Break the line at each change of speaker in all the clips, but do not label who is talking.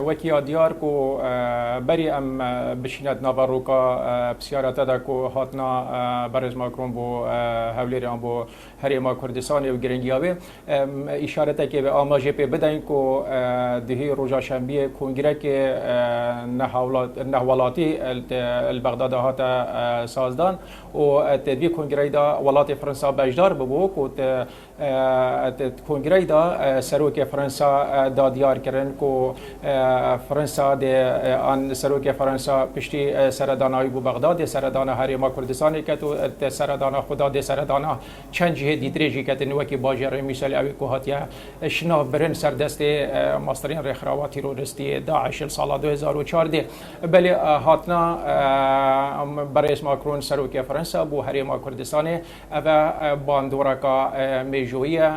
وکی دیار کو بری ام بشینت ناواروکا بسیارت دا کو هاتنا برز ماکرون بو هولیری ام بو هریما کردستان و گرنگیابه اشارت که به آماجه پی بدین کو دهی روزا شنبه کنگره که نهولاتی البغداد هات سازدان و تدوی کنگره دا ولات فرانسا بجدار ببو کو کنگره دا سروک فرانسا دا دیار کردن کو فرانسا ده آن سروک فرانسا پشتی سردانای بو بغداد سردان هریما کردستانی که تو سردان خدا ده سردان چند جهه دیتریجی که نوکی باجر مثال اوی که هاتیا شناف برن سردست ماسترین رخراوات تروریستی داعش سال 2014 بلی هاتنا برای ماکرون سروک فرانسا بو هریما کردستانی و باندورکا میجویه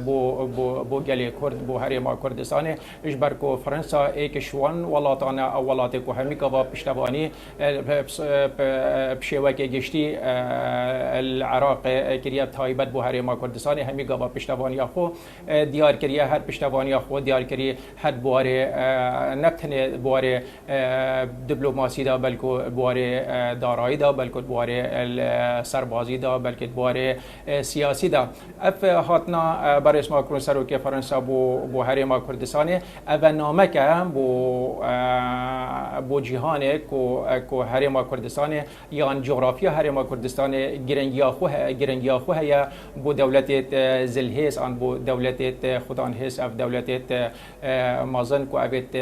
بو گلی کرد بو هریما کردستانی اجبر کو فرانسا ایک شوان ولاتانا ولات کو همیکا و پشتوانی بشوکه گشتی العراق کریه تایبت بو هریما کردستان همیکا و پشتوانی خو دیار کریه هر پشتوانی خو دیار کریه هر بواره نتنه بواره دیپلماسی دا بلکو بواره دارایی دا بلکو بواره سربازی دا بلکو بواره سیاسی دا اف هاتنا برای ماکرون سروک فرانسا بو هریما کردستان و نامه که بو جهان کو هریما کردستان یا جغرافیا هریما کردستان گرنگی خو هيا بو دولت زلهيس عن بو دولت خدان هيس اف دولت مازن کو ابت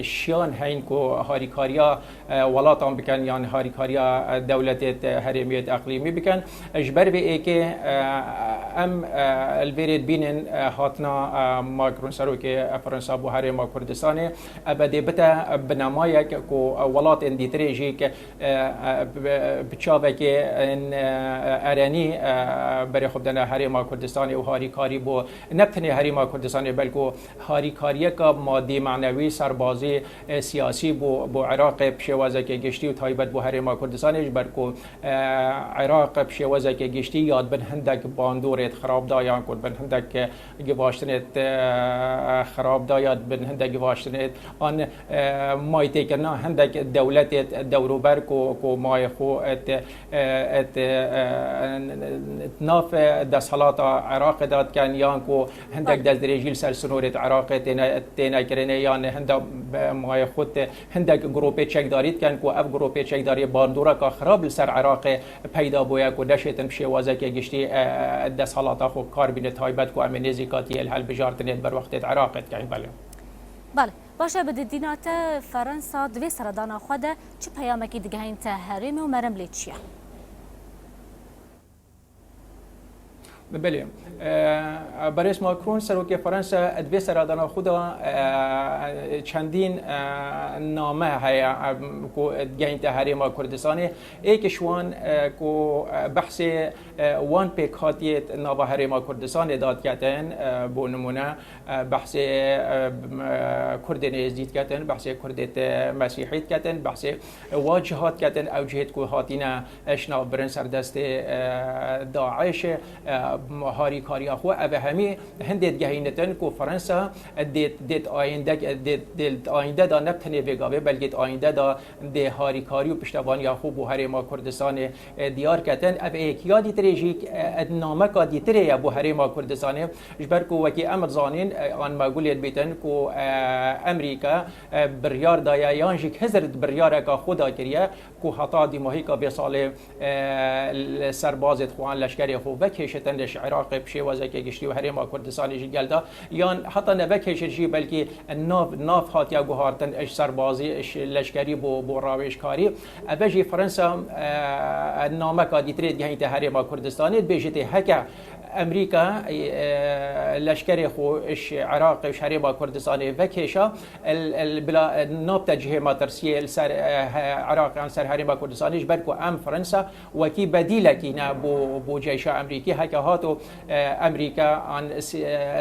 شيان هين کو هاریکاریا ولاتان بکن یان هاریکاریا دولت هرمیت اقلیمی بکن اجبر به ای که ام البرید بینن هاتنا ماکرون سروک فرانسا بو هریما کردستان ابدی بتا بنمایک کو ولات اندیتریجی که بچاوه که ارانی برای خود دن هریما کردستان و هاریکاری بو نبتنی هریما کردستان بلکو هاریکاری که مادی معنوی سربازی سیاسی بو عراق بشوازه که گشتی و تایبت بو هریما کردستان اجبر کو عراق بشوازه که گشتی یاد بن هندک باندورت خراب دایان کد بن هندک گواشتنت خراب دایاد بن هندک گواشتنت آن مایتی که نه هندک دولت دوروبر کو مای خو ات ناف دستحالات عراق داد کن یان کو هندک دست درجیل سر سنورت عراق تینا کرنه یان هندک مای خود هندک گروپ چک دارید کن کو اف گروپ چک داری باندورا که خراب سر عراق پیدا بویا کو دشتن بشوازه که گشتی دستحالات خو کار بین تایبت کو امنیزی کاتی الحل بجارتنت بر وقت عراق کن
بله باشه بدیدینات فرانسا دوی سردان خود چه پیامکی دیگه این تحریم و مرم لیچیه
بله برای ماکرون سروک فرانسا ادوی سرادان خدا چندین نامه های کو گین تحریم کردستان ایک شوان کو بحث وان پیکاتیت نوا حریم کردستان داد کردن بو نمونه بحث کرد نزدیک کردن بحث کردت مسیحیت کردن بحث واجهات کردن او جهت کو هاتینا اشنا برن سر دست داعش هاریکاری خو او همی هندت گهینتن کو فرانسا دت آینده دا نبتنی بگاوه بلکه آینده دا ده هاریکاری و پشتوانی خو بو هریما کردستان دیار کردن او یادی تریجی نامه کا دیتری بو هریما کردستان جبر کو وکی امر زانین آن مقولیت بیتن کو امریکا بریار دایا یانجی هزرد بریار کا خدا کریه کو حتا دی ماهی کا به سال سربازت خوان لشکری خو وکیشتن عراق بشوازه که گشتی و هریما کردستانی جی گلدا یان حتی نوکیش جی بلکی ناف هاتیا گوهارتن اش سربازی اش لشکری بو راویش کاری اوجی فرانسا نامه کا دیتری دی هیت هریما کردستانی بیجتی هکا امریکا لشکری خو اش عراق اش هریما کردستانی وکیشا بلا ناب تجهه ما ترسیه سر عراق عن سر هریما کردستانیش برکو ام فرانسا وکی بدیل کینا بو جیش امریکی هکا هاتو امریکا عن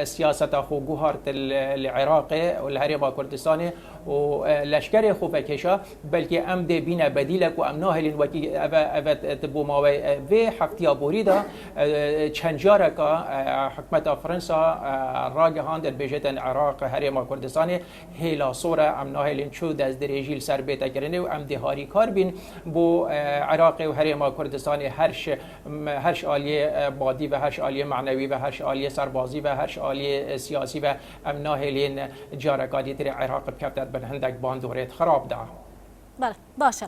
سیاست خو گوهارت العراق والهریما کردستانی و لشکر خو وکیشا بلکه ام دی بینه بدیل کو ام ناهلین وکی اوت بو ماوی و هفتیا بوریدا چنجار دیارکا حکمت فرانسا راگهاند البیجتن عراق هرما کردستان هیلا صوره ام ناهلین چود از درجیل سر بیت گرنه و ام دهاری کار بین بو عراق و هرما کردستان هرش عالیه بادی و هرش عالیه معنوی و هرش عالیه سربازی و هرش عالیه سیاسی و ام ناهلین جارکادی تر عراق بکفتت بن هندک باندورت خراب ده.
بله باشه.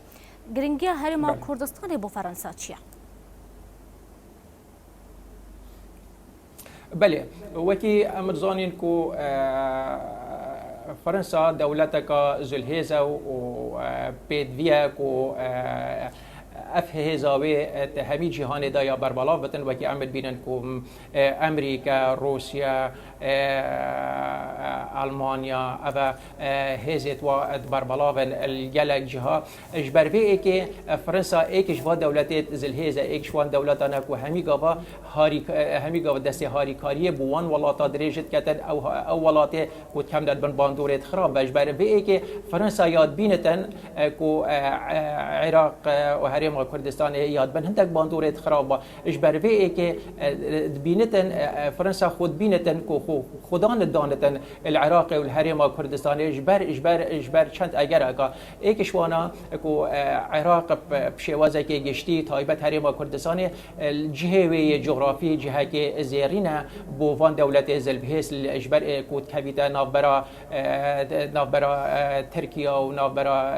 گرینگی هرما کردستان بو فرانسا چیه؟
بله وکی امرزانین کو فرنسا دولتك زلهيزة و بيدفيا كو افهزاوي همي جهان دايا بربلاف بتن وكي عمل بينن كو امريكا روسيا المانيا اف هزت و بربلافن الجلك جها اجبر في كي فرنسا ايك جوا دولتات زلهيزة ايك شوان دولتنا كو همي غاوا دست هاري كاريه بوان ولاتا درجت كتن او ولاته كو كم داد بن باندوريت خراب اجبر في كي فرنسا ياد بينتن كو عراق و هرم كردستان ياد بن هندك باندوريت خراب اجبر في كي بينتن فرنسا خود بينتن كو خدان دانتن العراق والهرم كردستان اجبر چند اگر اگا ایکشوانا کو عراق بشوازه که گشتی تایبت هرم کردستان الجهه و جغرافی جهه که زیرینه بو وان دولت زلبهس اجبر کو کبیتا نافبرا ترکیه و نافبرا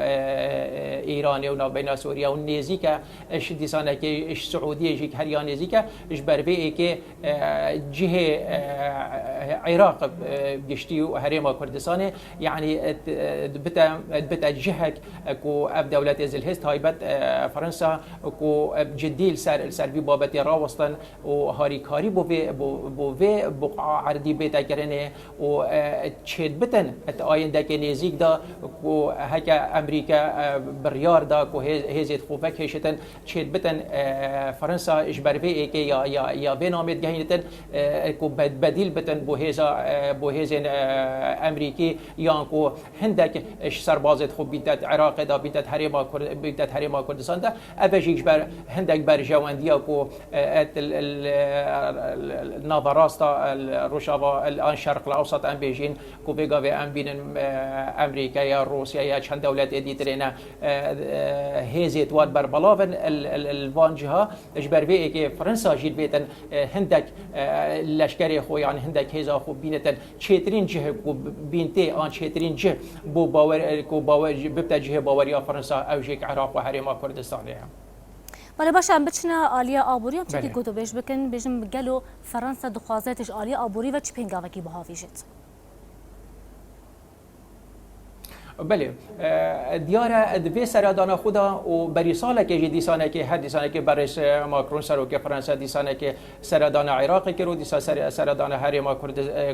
ایران و نافبرا سوریه و نزدیک اش دیسانه که اش سعودیه جیک هر یا نزدیک اجبر به که جهه عراق گشتی و هرم کردستان یعنی بتا جهك كو اف دولة زلهيز تايبت فرنسا كو جديل سر بي بابت راوستن و هاري كاري بو بقعة عردي بيتا كرنه و تشيد بتن اتاين دك نيزيك دا كو هكا امريكا بريار دا كو هيزت خوفك هيشتن تشيد بتن فرنسا اجبر في كي يا بينامت جهينتن كو بديل بتن بو هيزن امريكي يانكو هندك اش سربازت خوب بيتت عراق دا بيتت هرم كردستان دا افش يجبر هندك برجوانديا كو النظراستا الروشافا الان شرق الاوسط ام بيجين كو بيغا في ام بين امريكا يا روسيا يا چند دولت اديترينا هيزت واد بربلافن الفانجها اجبر بي كي فرنسا جيت بيتن هندك لشكري خو يعني هندك هيزا خو بينتن چترين جه كو بينتي ان چترين جه بو باور كو باور ببتا جه باوريا فرنسا او جيك عراق و هرم كردستان
بله باشه ام بچنا آلیا آبوری هم چی گوتو بیش بکن بیشم گلو فرانسا دخوازتش آلیا آبوری و چی پنگاوکی بهاویجت
بله دیاره دوی سرادان خدا و بری ساله که دیسانه که هر دیسانه که برش ماکرون سر که فرانسه دیسانه که سرادان عراق کرد و دیسانه سرادان هرم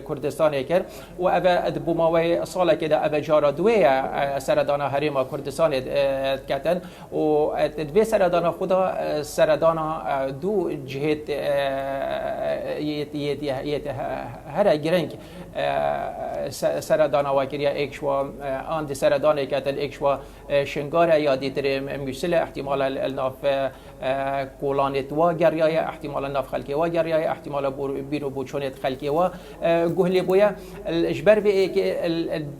کردستان کرد و اوه بوماوی ساله که اوه جارا دوی سرادان هرم کردستان کتن و دوی سرادان خدا سرادان دو جهت هر گرنگ سرادان واکریا اکشوا آن سرطان كاتل إكشوا شنغارة يا ديتر مسلة احتمال الناف كولانت واجريا احتمال الناف خلقي واجريا احتمال بينو بوشونت خلقي وا جهلي بويا الإجبار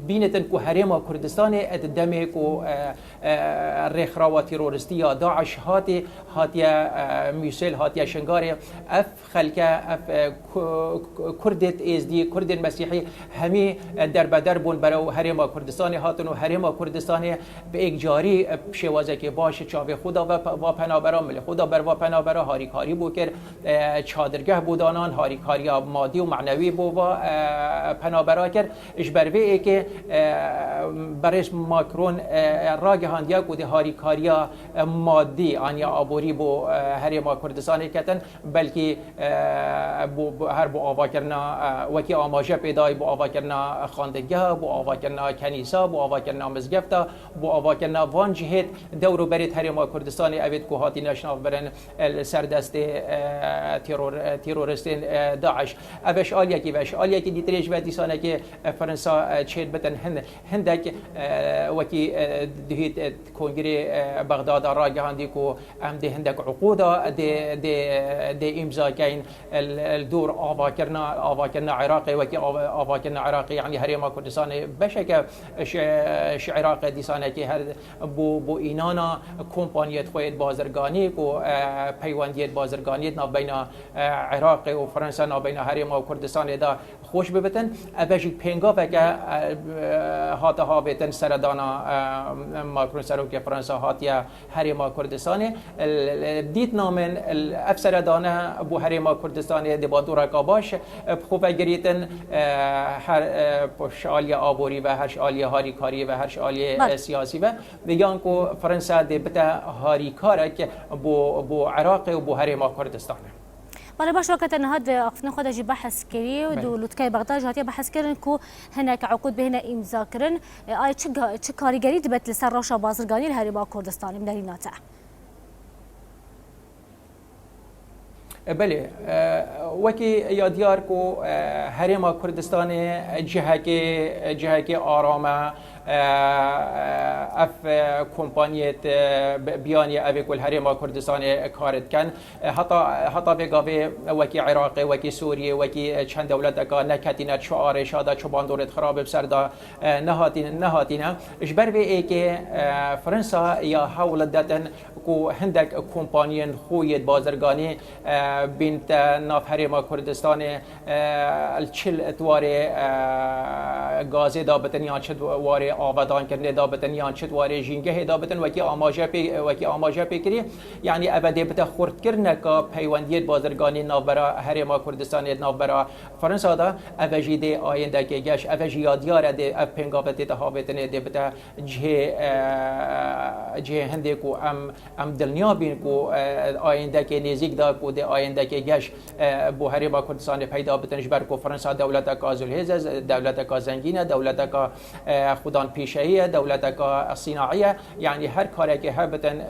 بينتن كو هرم كردستان الدمه كو الرخرة تيرورستية داعش هاتيا مسل هاتيا شنغارة اف خلقة اف كردت ازدي كرد المسيحي همي در بدر بون برو هرم كردستان هاتن و هرم کردستان به یک جاری شوازه که باشه چاوی خدا و پنابرا مل خدا بر و پنابرا هاریکاری بو کرد چادرگاه بودانان هاریکاری مادی و معنوی بو و پنابرا کرد اجبروی که برش ماکرون راگهاندیا کود هاریکاری مادی آنیا آبوری بو هرم کردستان کتن بلکه هر بو آوا کرنا وکی آماجه پیدای بو آوا کرنا خاندگاه بو آوا کرنا کنیسا بو آوا کرنا مزگفتا بو آوا کرنا وان جهت دورو برید هرم کردستان اوید کو هاتی باش ناف برن سردست تیروریستین داعش ابش آلیا کی باش آلیا کی دیتریج و دیسانه که فرانسا چهل بتن هندک وکی دهید کنگره بغداد راجعاندی کو ام ده هندك عقوده دي امضاء كاين الدور آواكرنا عراقي وكي آواكرنا عراقي يعني هريما كردستان بشكل عراقي ديسانه كي هر بو اينانا كومبانيات خويد بازرگاني كو پیونديت بازرگاني نا بين عراقي وفرنسا نا بين هريما وكردستان دا خوش ببتن ابجي پنگا فك هاتا ها بتن سردانا ماكرون سروك فرنسا هاتيا هريما كردستان ديت نامن الافسر دانه ابو هريما كردستان دبادورا كاباش بخوفه گریتن هر شاليه آبوری و هر شاليه هاریکاری و هر شاليه سیاسی و میگن که فرانسه دبته هاریکارک بو عراق و بو هريما كردستان.
بله باش وقت نهاد أقفنا خدا جي بحث كري ودولتكاي بغداد هاتي بحث كرن كو هناك عقود بهنا إمضاء كرن آي تش كاريگري دبت لسر راشا بازرگاني الهريما كردستان من داريناتا.
بله وکی یادیار کو هريما كردستان جهه که آرامه اف کمپانیت بیانی اوی کل هريما كردستان کارت کن حتی بگاوی وکی عراقی وکی سوریه وکی چند دولت که نکتینه شعار شاده چوبان دورت خراب بسردا نهاتینه اجبر به ای که فرانسا یا حول دادن کو هندک کمپانیان خویت بازرگانی بنت ناف هريما كردستان الچل اتواره گازه دابتن یا چد واره آبادان کرده دابتن یا چد واره جینگه دابتن وکی آماجه پیکری یعنی ابده بته خورد کرنه که پیوندیت بازرگانی ناف برا هريما كردستان ناف برا فرانسا دا اوجی دی آینده که گش اوجی یادیاره دی اف پنگابت تهابتن دی بته جه هنده کو ام دلنیا بین کو آینده که نزدیک دا کو دی آینده که گش بو هريما كردستان پیدا بتنش بر کو فرانسا دولت کا زلهز دولت کا زنگینه دولت کا خودان پیشهیه دولت کا صناعیه یعنی هر کاری که هبتن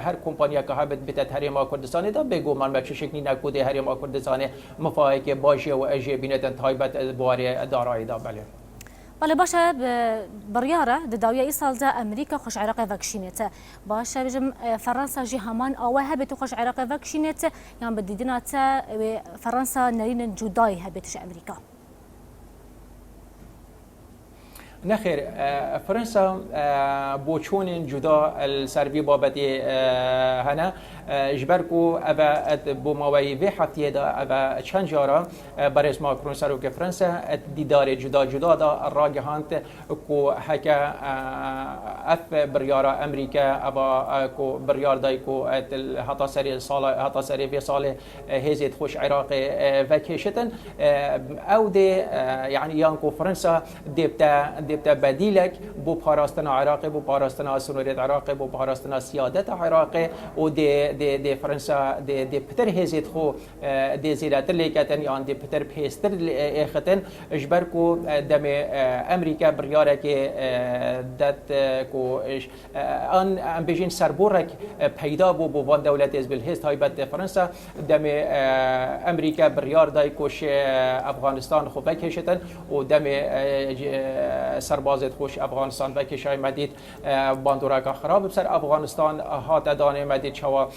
هر کمپانی که هبت بتت هريما كردستان دا بگو من بچه شکلی نکود هريما كردستان مفاهی باشه و اجی بینتن تایبت بواره دارایی دا بله
بله باشه بریاره داویه ای سال ده امریکا خوش عراق وکشینته باشه بجم فرانسا جی همان آوه هبت خوش عراق وکشینته یعنی بدیدنات فرانسا نرین جدای هبتش امریکا
نخير فرنسا بوچون جدا السربي بابتي هنا جبركو ابا بوماوي في حفتيه دا ابا چند جارا برئيس ماكرون سروك فرنسا دیدار جدا دا الراجحانت كو حكا اف بريار امريكا ابا كو بريار دايكو حتى سري في صالح هزيت خوش عراق فاكيشتن او دي يعني يانكو فرنسا دبتا بديلك بو باراستن عراقي بو باراستن سنوريت عراقي بو باراستن سيادة عراقي و دي فرنسا دي بتر هزيت خو دي زيرات ليكتن يعني دي بتر بيستر اختن اجبركو دم امريكا بريارك دات كو ان بيجين سربورك پیدا بو وان دولت حزب الحزب تایبت فرنسا دم امريكا بريار دای کوش افغانستان خو بکشتن و دم سربازت خوش افغانستان و کشای مدید باندورا کا خراب بسر افغانستان هات دانه مدید چوا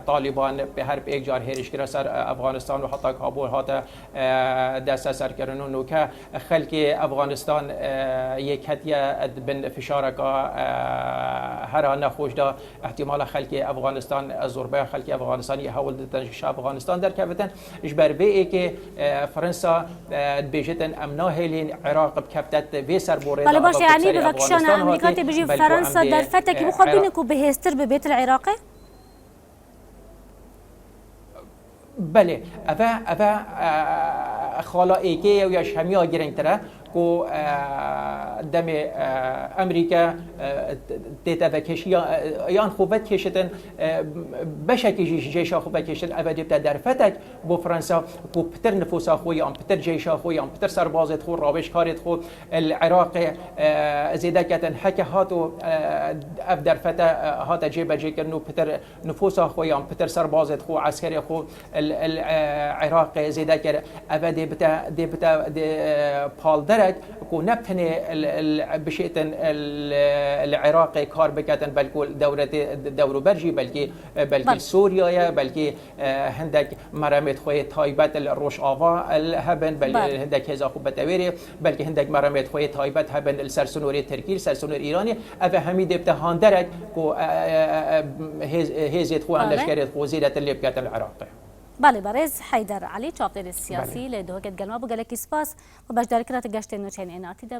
طالبان به هر یک جار هریش کرد سر افغانستان و حتی کابل هات دست سر کردن و که خلق افغانستان یک هدیه بن فشار کا هر نخوش دا احتمال خلق افغانستان ضربه خلق افغانستانی حول دتنش افغانستان در کفتن اجبر به که فرانسا بیشتن امنا هلین عراق بکفتت وی سر بوره
بله باشه یعنی بفکشان امریکا تبجی فرانسا در فتکی بخوابین کو بهستر به بیت العراقی
بله اوا خالا ایکی یا شمیا گرنگتره کو دم امریکا تیتا وکشی یان خوبت کشیدن بشکی جیشا خوبت کشیدن ابدی بتا در فتک بو فرانسا کو پتر نفوس خوی ام پتر جیشا خوی ام پتر سربازت خو رابش کارت خو العراق زیده کتن حک هاتو اف در فتا هات جیب جیکنو پتر نفوس خوی ام پتر سربازت خو عسکری خو العراق زیده کر ابدی بتا پال درک کو نبتنه بشیتن العراق کار بکتن بلکه دورو برجی بلکه سوریا بلکه هندک مرامت خوی تایبت الروش آوا الهبن بلکه هندک هزا خوب بتویری بلکه هندک مرامت خوی تایبت هبن السرسنوری ترکی سرسنور ایرانی اوه همید ابتهان درک کو هزیت خوان لشکریت خو زیدت اللي بكات العراق.
بله برز حیدر علی چاپدر سیاسی لدوهکت گلما بگلکی سپاس و بجداری کرات گشت نوچین ایناتی ده